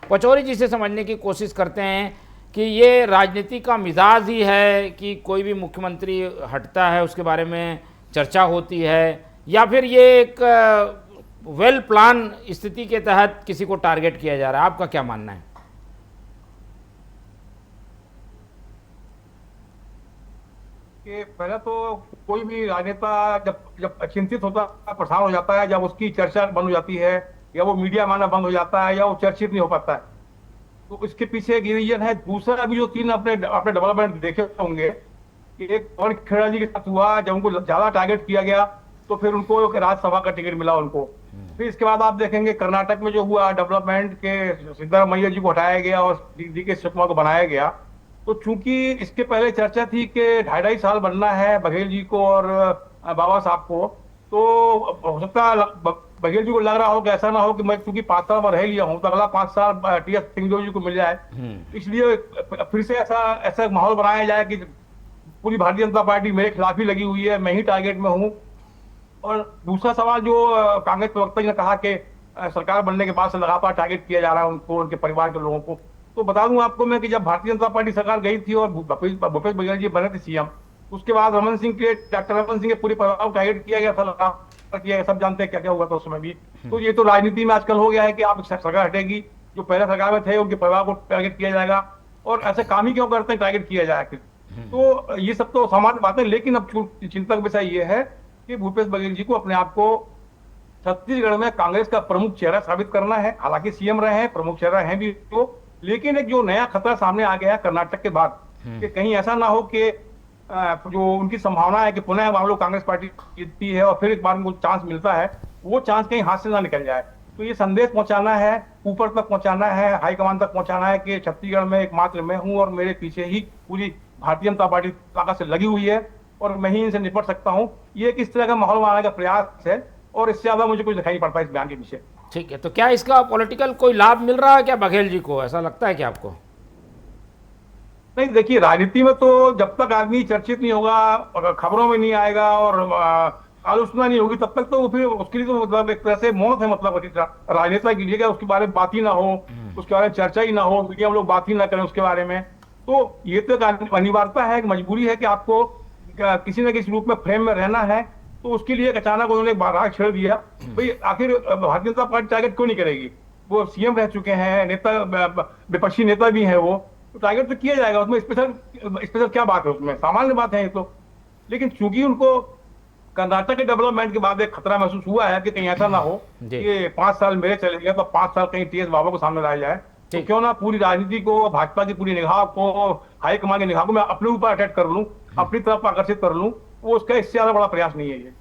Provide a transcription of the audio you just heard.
पचौरी जी से समझने की कोशिश करते हैं कि ये राजनीति का मिजाज ही है कि कोई भी मुख्यमंत्री हटता है उसके बारे में चर्चा होती है, या फिर ये एक वेल प्लान स्थिति के तहत किसी को टारगेट किया जा रहा है? आपका क्या मानना है? कि पहले तो कोई भी राजनेता जब जब चिंतित होता है, परेशान हो जाता है, जब उसकी चर्चा बंद हो जाती है या वो मीडिया में आना बंद हो जाता है या वो चर्चित नहीं हो पाता है, तो इसके पीछे एक रीजन है। दूसरा भी जो तीन अपने अपने डेवलपमेंट देखे होंगे कि एक पवन खेड़ा जी के साथ हुआ, जब उनको ज्यादा टारगेट किया गया तो फिर उनको एक राज्यसभा का टिकट मिला उनको। फिर इसके बाद आप देखेंगे कर्नाटक में जो हुआ डेवलपमेंट के, सिद्धारमैया जी को हटाया गया और डी के शिवकुमार को बनाया गया। तो चूंकि इसके पहले चर्चा थी कि 2.5 2.5 साल बनना है बघेल जी को और बाबा साहब को, तो हो सकता है बघेल जी को लग रहा हो कि ऐसा ना हो कि मैं चूंकि 5 साल में रह लिया हूं तो अगला 5 साल टी एस सिंहदेव जी को मिल जाए। इसलिए फिर से ऐसा ऐसा माहौल बनाया जाए कि पूरी भारतीय जनता पार्टी मेरे खिलाफ ही लगी हुई है, मैं ही टारगेट में हूं। और दूसरा सवाल जो कांग्रेस प्रवक्ता जी ने कहा कि सरकार बनने के बाद से लगातार टारगेट किया जा रहा है उनको, उनके परिवार के लोगों को, तो बता दूं आपको मैं कि जब भारतीय जनता पार्टी सरकार गई थी और भूपेश बघेल जी बने थे सीएम, उसके बाद डॉक्टर रमन सिंह के पूरे परिवार को टारगेट किया गया था, लगातार किया गया। सब जानते हैं क्या क्या हुआ था उस समय भी। तो ये तो राजनीति में आजकल हो गया है कि आप सरकार हटेगी, जो पहले सरकार में थे उनके परिवार को टारगेट किया जाएगा, और ऐसे काम ही क्यों करते हैं टारगेट किया जाए। तो ये सब तो सामान्य बात है, लेकिन अब चिंता का विषय ये है कि भूपेश बघेल जी को अपने आप को छत्तीसगढ़ में कांग्रेस का प्रमुख चेहरा साबित करना है। हालांकि सीएम रहे हैं, प्रमुख चेहरा हैं भी तो, लेकिन एक जो नया खतरा सामने आ गया है कर्नाटक के बाद, कि कहीं ऐसा ना हो कि जो उनकी संभावना है कि पुनः मान लो कांग्रेस पार्टी जीतती है और फिर एक बार उनको चांस मिलता है, वो चांस कहीं हाथ से ना निकल जाए। तो ये संदेश पहुंचाना है, ऊपर तक पहुंचाना है, हाईकमान तक पहुंचाना है कि छत्तीसगढ़ में एकमात्र मैं हूं और मेरे पीछे ही पूरी भारतीय जनता पार्टी ताकत से लगी हुई है और मैं ही इनसे निपट सकता हूं। ये किस तरह का माहौल बनाने का प्रयास है, और इससे ज्यादा मुझे कुछ दिखाई नहीं पड़ता इस बयान के पीछे। ठीक है, तो क्या इसका पॉलिटिकल कोई लाभ मिल रहा है क्या बघेल जी को? ऐसा लगता है क्या आपको? नहीं, देखिए राजनीति में तो जब तक आदमी चर्चित नहीं होगा, खबरों में नहीं आएगा और आलोचना नहीं होगी, तब तक तो फिर उसके लिए तो मतलब एक तरह से मौत है। मतलब राजनेता के लिए क्या उसके बारे में बात ही ना हो, उसके बारे में चर्चा ही ना हो, मीडिया में लोग बात ही ना करें उसके बारे में। तो ये तो एक अनिवार्यता है, एक मजबूरी है कि आपको किसी न किसी रूप में फ्रेम में रहना है। तो उसके लिए अचानक उन्होंने एक राग छेड़ दिया। भाई आखिर भारतीय जनता पार्टी टारगेट क्यों नहीं करेगी? वो सीएम रह चुके हैं, नेता विपक्षी नेता भी है वो, तो टारगेट तो किया जाएगा। उसमें स्पेशल स्पेशल क्या बात है? उसमें सामान्य बात है ये तो। लेकिन चूंकि उनको कर्नाटक के डेवलपमेंट के बाद एक खतरा महसूस हुआ है कि कहीं ऐसा ना हो कि 5 साल मेरे चले गए तो 5 साल कहीं टीएस बाबा को सामने लाया जाए, तो क्यों ना पूरी राजनीति को, भाजपा की पूरी निगाह को, हाईकमान की निगाह को मैं अपने ऊपर अटैच कर लूं, अपनी तरफ आकर्षित कर लूं। वो उसका इससे ज्यादा बड़ा प्रयास नहीं है ये।